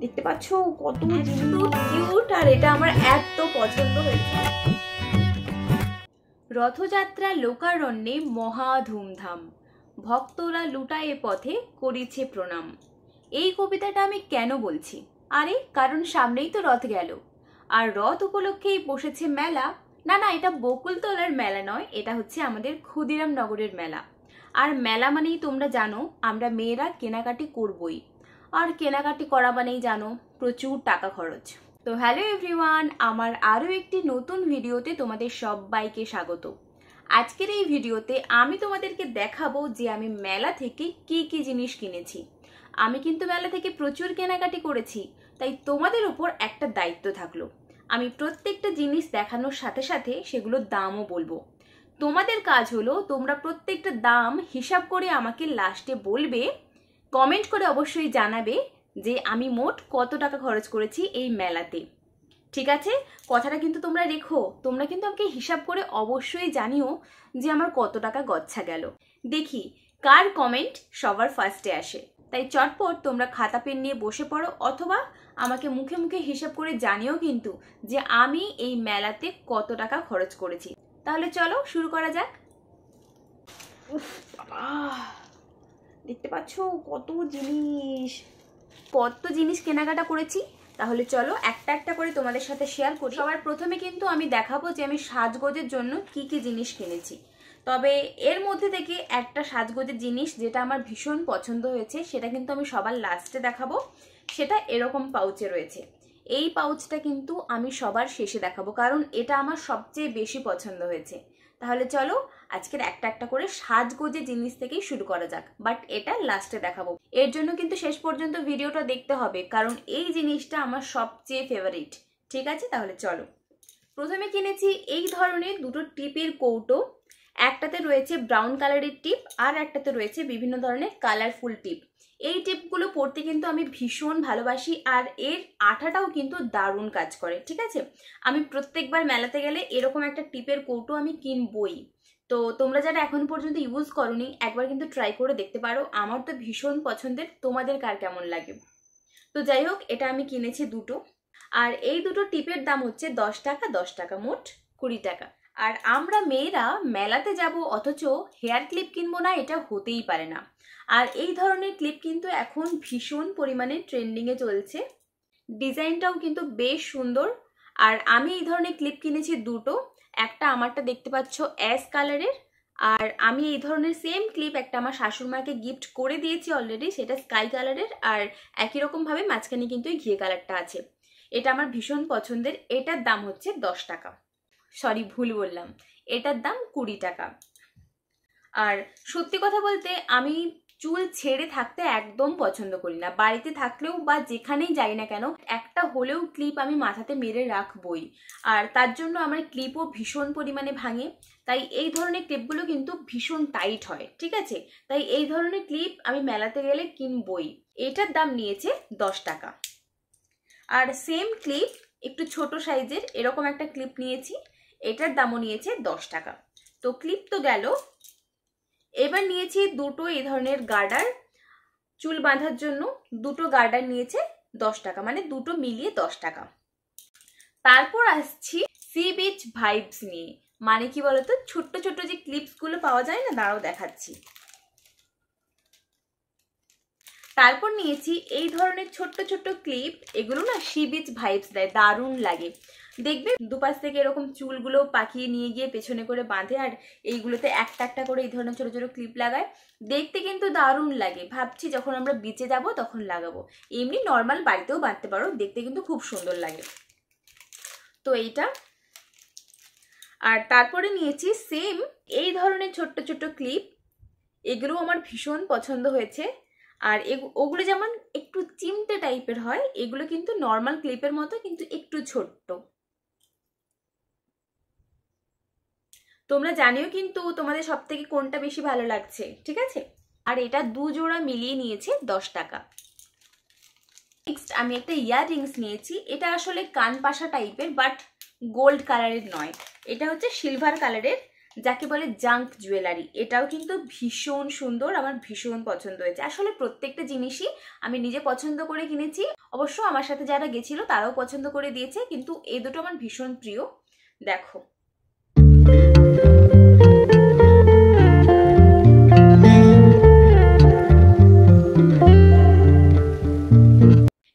দেখতে পাচ্ছ কত কিউট, আর এটা আমার এত পছন্দ হয়েছে। রথযাত্রা লোকারণ্যে মহা ধুমধাম, ভক্তরা লুটায়ে পথে করিছে প্রণাম। এই কবিতাটা আমি কেন বলছি? আরে কারণ সামনেই তো রথ গেল, আর রথ উপলক্ষেই বসেছে মেলা। না না, এটা বকুলতলার মেলা নয়, এটা হচ্ছে আমাদের ক্ষুদিরাম নগরের মেলা। আর মেলা মানেই তোমরা জানো আমরা মেয়েরা কেনাকাটি করবই, আর কেনাকাটি করা মানেই জানো প্রচুর টাকা খরচ। তো হ্যালো এভরিওয়ান, আমার আরও একটি নতুন ভিডিওতে তোমাদের সবাইকে স্বাগত। আজকের এই ভিডিওতে আমি তোমাদেরকে দেখাবো যে আমি মেলা থেকে কি কি জিনিস কিনেছি। আমি কিন্তু মেলা থেকে প্রচুর কেনাকাটি করেছি, তাই তোমাদের উপর একটা দায়িত্ব থাকলো, আমি প্রত্যেকটা জিনিস দেখানোর সাথে সাথে সেগুলোর দামও বলবো। তোমাদের কাজ হলো তোমরা প্রত্যেকটা দাম হিসাব করে আমাকে লাস্টে বলবে, কমেন্ট করে অবশ্যই জানাবে যে আমি মোট কত টাকা খরচ করেছি এই মেলাতে। ঠিক আছে, কথাটা কিন্তু তোমরা রেখো, তোমরা কিন্তু আমাকে হিসাব করে অবশ্যই জানিও যে আমার কত টাকা গচ্ছা গেল। দেখি কার কমেন্ট সবার ফার্স্টে আসে। তাই চটপট তোমরা খাতা পেন নিয়ে বসে পড়ো, অথবা আমাকে মুখে মুখে হিসাব করে জানিও কিন্তু যে আমি এই মেলাতে কত টাকা খরচ করেছি। তাহলে চলো শুরু করা যাক। বাবা, দেখতে পাচ্ছ কত জিনিস কেনাকাটা করেছি। তাহলে চলো একটা একটা করে তোমাদের সাথে শেয়ার করি। সবার প্রথমে কিন্তু আমি দেখাবো যে আমি সাজগোজের জন্য কি কি জিনিস কিনেছি। তবে এর মধ্যে থেকে একটা সাজগোজের জিনিস যেটা আমার ভীষণ পছন্দ হয়েছে সেটা কিন্তু আমি সবার লাস্টে দেখাবো। সেটা এরকম পাউচে রয়েছে। এই পাউচটা কিন্তু আমি সবার শেষে দেখাবো, কারণ এটা আমার সবচেয়ে বেশি পছন্দ হয়েছে। তাহলে চলো আজকের একটা একটা করে সাজগোজের জিনিস থেকেই শুরু করা যাক, বাট এটা লাস্টে দেখাবো। এর জন্য কিন্তু শেষ পর্যন্ত ভিডিওটা দেখতে হবে, কারণ এই জিনিসটা আমার সবচেয়ে ফেভারিট। ঠিক আছে, তাহলে চলো। প্রথমে কিনেছি এই ধরনের দুটো টিপের কৌটো। একটাতে রয়েছে ব্রাউন কালারের টিপ, আর একটাতে রয়েছে বিভিন্ন ধরনের কালারফুল টিপ। এই টিপগুলো পরতে কিন্তু আমি ভীষণ ভালোবাসি, আর এর আঠাটাও কিন্তু দারুণ কাজ করে। ঠিক আছে, আমি প্রত্যেকবার মেলাতে গেলে এরকম একটা টিপের কৌটো আমি কিনবই। তো তোমরা যারা এখন পর্যন্ত ইউজ করোনি একবার কিন্তু ট্রাই করে দেখতে পারো, আমার তো ভীষণ পছন্দের, তোমাদের কার কেমন লাগে। তো যাই হোক, এটা আমি কিনেছি দুটো, আর এই দুটো টিপের দাম হচ্ছে 10 টাকা 10 টাকা, মোট 20 টাকা। আর আমরা মেয়েরা মেলাতে যাব অথচ হেয়ার ক্লিপ কিনবো না, এটা হতেই পারে না। আর এই ধরনের ক্লিপ কিন্তু এখন ভীষণ পরিমাণে ট্রেন্ডিংয়ে চলছে, ডিজাইনটাও কিন্তু বেশ সুন্দর। আর আমি এই ধরনের ক্লিপ কিনেছি দুটো। একটা আমারটা দেখতে পাচ্ছ অ্যাশ কালারের, আর আমি এই ধরনের সেম ক্লিপ একটা আমার শাশুড়মাকে গিফট করে দিয়েছি অলরেডি, সেটা স্কাই কালারের, আর একই রকম ভাবে মাঝখানে কিন্তু এই ঘিয়ে কালারটা আছে। এটা আমার ভীষণ পছন্দের। এটার দাম হচ্ছে 10 টাকা, সরি ভুল বললাম, এটার দাম 20 টাকা। আর সত্যি কথা বলতে আমি চুল ছেড়ে থাকতে একদম পছন্দ করি না, বাড়িতে থাকলেও বা যেখানেই যাই না কেন একটা হলেও ক্লিপ আমি মাথাতে মেরে রাখবই। আর তার জন্য আমার ক্লিপও ভীষণ পরিমাণে ভাঙে, তাই এই ধরনের ক্লিপগুলো কিন্তু ভীষণ টাইট হয়। ঠিক আছে, তাই এই ধরনের ক্লিপ আমি মেলাতে গেলে কিনবই। এটার দাম নিয়েছে 10 টাকা। আর সেম ক্লিপ একটু ছোট সাইজের এরকম একটা ক্লিপ নিয়েছি, এটার দামও নিয়েছে 10 টাকা। তো ক্লিপ তো গেল, এবার নিয়েছি দুটো এই ধরনের গার্ডার, চুল বাঁধার জন্য দুটো গার্ডার নিয়েছে 10 টাকা, মানে দুটো মিলিয়ে 10 টাকা। তারপর আসছি সি বিচ ভাইবস নিয়ে, মানে কি বলতো, ছোট্ট ছোট্ট যে ক্লিপস গুলো পাওয়া যায় না, দাঁড়াও দেখাচ্ছি। তারপর নিয়েছি এই ধরনের ছোট্ট ছোট্ট ক্লিপ, এগুলো না সি বিচ ভাইবস দেয়, দারুণ লাগে। দেখবে দুপাশ থেকে এরকম চুলগুলো পাকিয়ে নিয়ে গিয়ে পেছনে করে বাঁধে, আর এইগুলোতে একটা একটা করে এই ধরনের ছোট ছোট ক্লিপ লাগায়, দেখতে কিন্তু দারুণ লাগে। ভাবছি যখন আমরা বিচে যাব তখন লাগাবো, এমনি নর্মাল বাড়িতেও বাঁধতে পারো, দেখতে কিন্তু খুব সুন্দর লাগে। তো এইটা। আর তারপরে নিয়েছি সেম এই ধরনের ছোট্ট ছোট্ট ক্লিপ, এগুলো আমার ভীষণ পছন্দ হয়েছে। আর ওগুলো যেমন একটু চিমটে টাইপের হয়, এগুলো কিন্তু নর্মাল ক্লিপের মতো কিন্তু একটু ছোট্ট। তোমরা জানিও কিন্তু তোমাদের সব থেকে কোনটা বেশি ভালো লাগছে। ঠিক আছে, আর এটা দু জোড়া মিলিয়ে নিয়েছে 10 টাকা। নেক্সট আমি একটা ইয়াররিংস নিয়েছি, এটা আসলে কানপাশা টাইপের, বাট গোল্ড কালারের নয়, এটা হচ্ছে সিলভার কালারের। যাকে বলে জাঙ্ক জুয়েলারি। এটাও কিন্তু ভীষণ সুন্দর, আমার ভীষণ পছন্দ হয়েছে। আসলে প্রত্যেকটা জিনিসই আমি নিজে পছন্দ করে কিনেছি, অবশ্য আমার সাথে যারা গেছিল তারাও পছন্দ করে দিয়েছে, কিন্তু এই দুটো আমার ভীষণ প্রিয়। দেখো,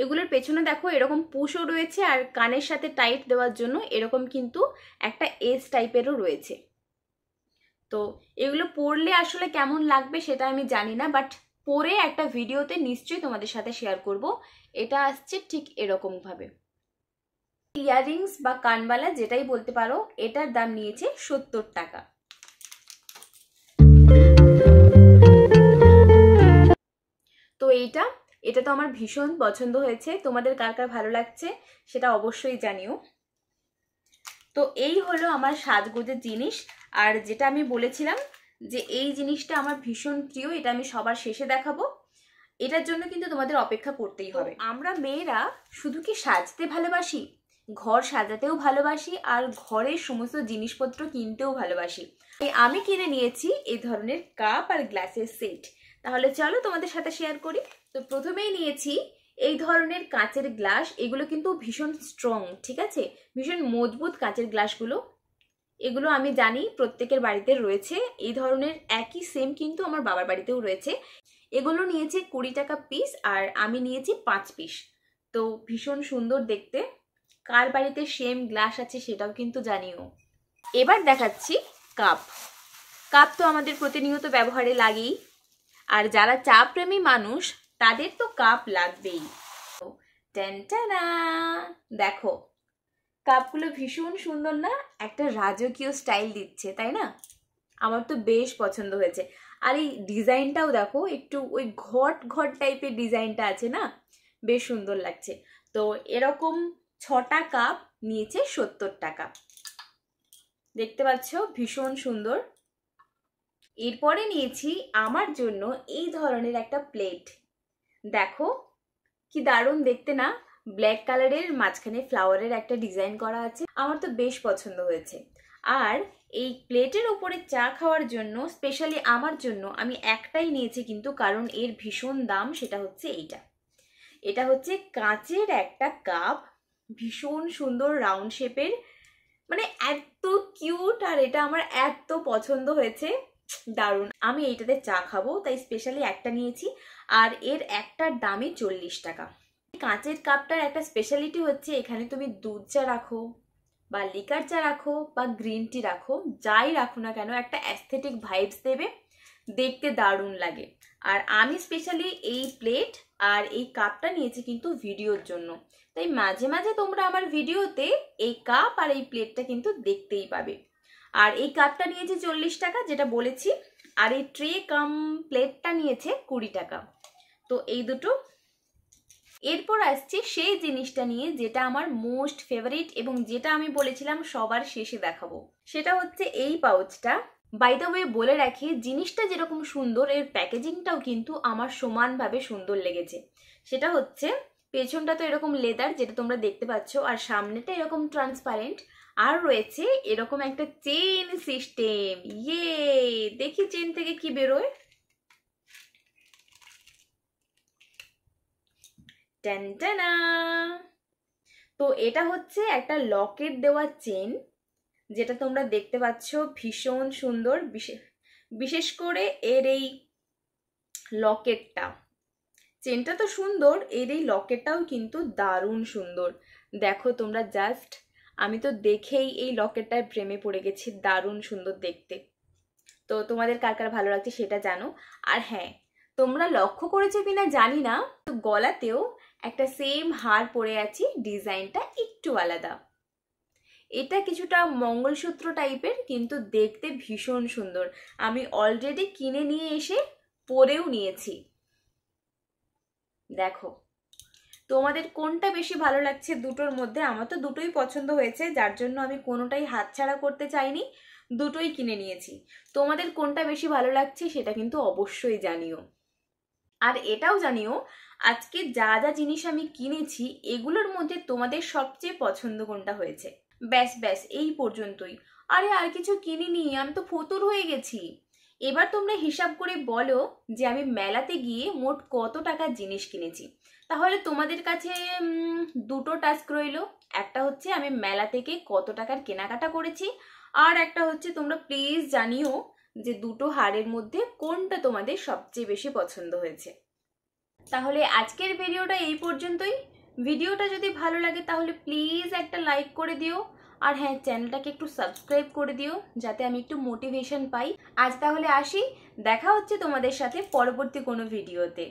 এগুলোর পেছনে দেখো এরকম পুশও রয়েছে, আর কানের সাথে টাইট দেওয়ার জন্য এরকম কিন্তু একটা এজ টাইপেরও রয়েছে। তো এগুলো পরলে আসলে কেমন লাগবে সেটা আমি জানি না, বাট পরে একটা ভিডিওতে নিশ্চয়ই তোমাদের সাথে শেয়ার করব। এটা আসছে ঠিক এরকম ভাবে, ইয়াররিংস বা কানবালা যেটাই বলতে পারো। এটার দাম নিয়েছে 70 টাকা। তো এটা তো আমার ভীষণ পছন্দ হয়েছে। তোমাদের কার কার ভালো লাগছে সেটা অবশ্যই জানিও। তো এই হলো আমার সাজগোজের জিনিস। আর যেটা আমি বলেছিলাম যে এই জিনিসটা আমার ভীষণ প্রিয়, এটা আমি সবার শেষে দেখাবো। এটার জন্য কিন্তু তোমাদের অপেক্ষা করতেই হবে। আমরা মেয়েরা শুধু কি সাজতে ভালোবাসি, ঘর সাজাতেও ভালোবাসি, আর ঘরের সমস্ত জিনিসপত্র কিনতেও ভালোবাসি। আমি কিনে নিয়েছি এই ধরনের কাপ আর গ্লাসের সেট। তাহলে চলো তোমাদের সাথে শেয়ার করি। তো প্রথমেই নিয়েছি এই ধরনের কাঁচের গ্লাস। এগুলো কিন্তু ভীষণ স্ট্রং, ঠিক আছে, ভীষণ মজবুত কাঁচের গ্লাসগুলো। এগুলো আমি জানি প্রত্যেকের বাড়িতে রয়েছে এই ধরনের, একই সেম কিন্তু আমার বাবার বাড়িতেও রয়েছে। এগুলো নিয়েছি 20 টাকা পিস, আর আমি নিয়েছি 5 পিস। তো ভীষণ সুন্দর দেখতে। কার বাড়িতে সেম গ্লাস আছে সেটাও কিন্তু জানিও। এবার দেখাচ্ছি কাপ। কাপ তো আমাদের প্রতিনিয়ত ব্যবহারে লাগেই, আর যারা চা প্রেমী মানুষ তাদের তো কাপ লাগবেই। টেনটানা, দেখো কাপগুলো ভীষণ সুন্দর না, একটা রাজকীয় স্টাইল দিচ্ছে, তাই না? আমার তো বেশ পছন্দ হয়েছে। আর এই ডিজাইনটাও দেখো, একটু ওই ঘট ঘট টাইপের ডিজাইনটা আছে না, বেশ সুন্দর লাগছে। তো এরকম 6টা কাপ নিয়েছে 70 টাকা। দেখতে পাচ্ছ ভীষণ সুন্দর। এরপরে নিয়েছি আমার জন্য এই ধরনের একটা প্লেট। দেখো কি দারুণ দেখতে না, ব্ল্যাক কালারের মাঝখানে ফ্লাওয়ারের একটা ডিজাইন করা আছে, আমার তো বেশ পছন্দ হয়েছে। আর এই প্লেটের উপরে চা খাওয়ার জন্য স্পেশালি আমার জন্য আমি একটাই নিয়েছি, কিন্তু কারণ এর ভীষণ দাম। সেটা হচ্ছে এটা হচ্ছে কাঁচের একটা কাপ, ভীষণ সুন্দর রাউন্ড শেপের, মানে এত কিউট, আর এটা আমার এত পছন্দ হয়েছে, দারুণ। আমি এইটাতে চা খাবো তাই স্পেশালি একটা নিয়েছি, আর এর একটার দামই 40 টাকা। কাঁচের কাপটার একটা স্পেশালিটি হচ্ছে এখানে তুমি দুধ চা রাখো বা লিকার চা রাখো বা গ্রিন টি রাখো, যাই রাখো না কেন একটা অ্যাস্থেটিক ভাইবস দেবে, দেখতে দারুণ লাগে। আর আমি স্পেশালি এই প্লেট আর এই কাপটা নিয়েছি কিন্তু ভিডিওর জন্য, তাই মাঝে মাঝে তোমরা আমার ভিডিওতে এই কাপ আর এই প্লেটটা কিন্তু দেখতেই পাবে। আর এই কাপটা নিয়েছে 40 টাকা যেটা বলেছি, আর এই ট্রে কাম প্লেটটা নিয়েছে 20 টাকা। তো এই দুটো। এরপর আসছে সেই জিনিসটা নিয়ে যেটা আমার মোস্ট ফেভারিট এবং যেটা আমি বলেছিলাম সবার শেষে দেখাবো, সেটা হচ্ছে এই পাউচটা। বাই দ্য ওয়ে বলে রাখি, জিনিসটা যেরকম সুন্দর এর প্যাকেজিংটাও কিন্তু আমার সমানভাবে সুন্দর লেগেছে। সেটা হচ্ছে পেছনটা তো এরকম লেদার যেটা তোমরা দেখতে পাচ্ছ, আর সামনেটা এরকম ট্রান্সপারেন্ট, আর রয়েছে এরকম একটা চেইন সিস্টেম। দেখি চেন থেকে কি বেরোয়। টেনটানা, তো এটা হচ্ছে একটা লকেট দেওয়া চেন, যেটা তোমরা দেখতে পাচ্ছ ভীষণ সুন্দর। বিশেষ করে এর এই লকেটটা, চেনটা তো সুন্দর, এর এই লকেটটাও কিন্তু দারুণ সুন্দর। দেখো তোমরা জাস্ট, আমি তো দেখেই এই লকেটটার প্রেমে পড়ে গেছি, দারুণ সুন্দর দেখতে। তো তোমাদের কার কার ভালো লাগছে সেটা জানো। আর হ্যাঁ, তোমরা লক্ষ্য করেছো কিনা জানি না, তো গলাতেও একটা সেম হার পরে আছি, ডিজাইনটা একটু আলাদা। এটা কিছুটা মঙ্গলসূত্র টাইপের, কিন্তু দেখতে ভীষণ সুন্দর। আমি অলরেডি কিনে নিয়ে এসে পরেও নিয়েছি। দেখো তোমাদের কোনটা বেশি ভালো লাগছে দুটোর মধ্যে? আমার তো দুটোই পছন্দ হয়েছে, যার জন্য আমি কোনোটাই হাতছাড়া করতে চাইনি, দুটোই কিনে নিয়েছি। তোমাদের কোনটা বেশি ভালো লাগছে সেটা কিন্তু অবশ্যই জানিও। আর এটাও জানিও আজকে যা যা জিনিস আমি কিনেছি এগুলোর মধ্যে তোমাদের সবচেয়ে পছন্দ কোনটা হয়েছে। ব্যাস এই পর্যন্তই। আরে আর কিছু কিনিনি, আমি তো ফতুর হয়ে গেছি। এবার তোমরা হিসাব করে বলো যে আমি মেলাতে গিয়ে মোট কত টাকার জিনিস কিনেছি। তাহলে তোমাদের কাছে দুটো টাস্ক রইলো। একটা হচ্ছে আমি মেলা থেকে কত টাকার কেনাকাটা করেছি, আর একটা হচ্ছে তোমরা প্লিজ জানিও যে দুটো হারের মধ্যে কোনটা তোমাদের সবচেয়ে বেশি পছন্দ হয়েছে। তাহলে আজকের ভিডিওটা এই পর্যন্তই। ভিডিওটা যদি ভালো লাগে তাহলে প্লিজ একটা লাইক করে দিও, আর হ্যাঁ, চ্যানেলটাকে একটু সাবস্ক্রাইব করে দিও যাতে আমি একটু মোটিভেশন পাই। আজ তাহলে আসি, দেখা হচ্ছে তোমাদের সাথে পরবর্তী কোনো ভিডিওতে।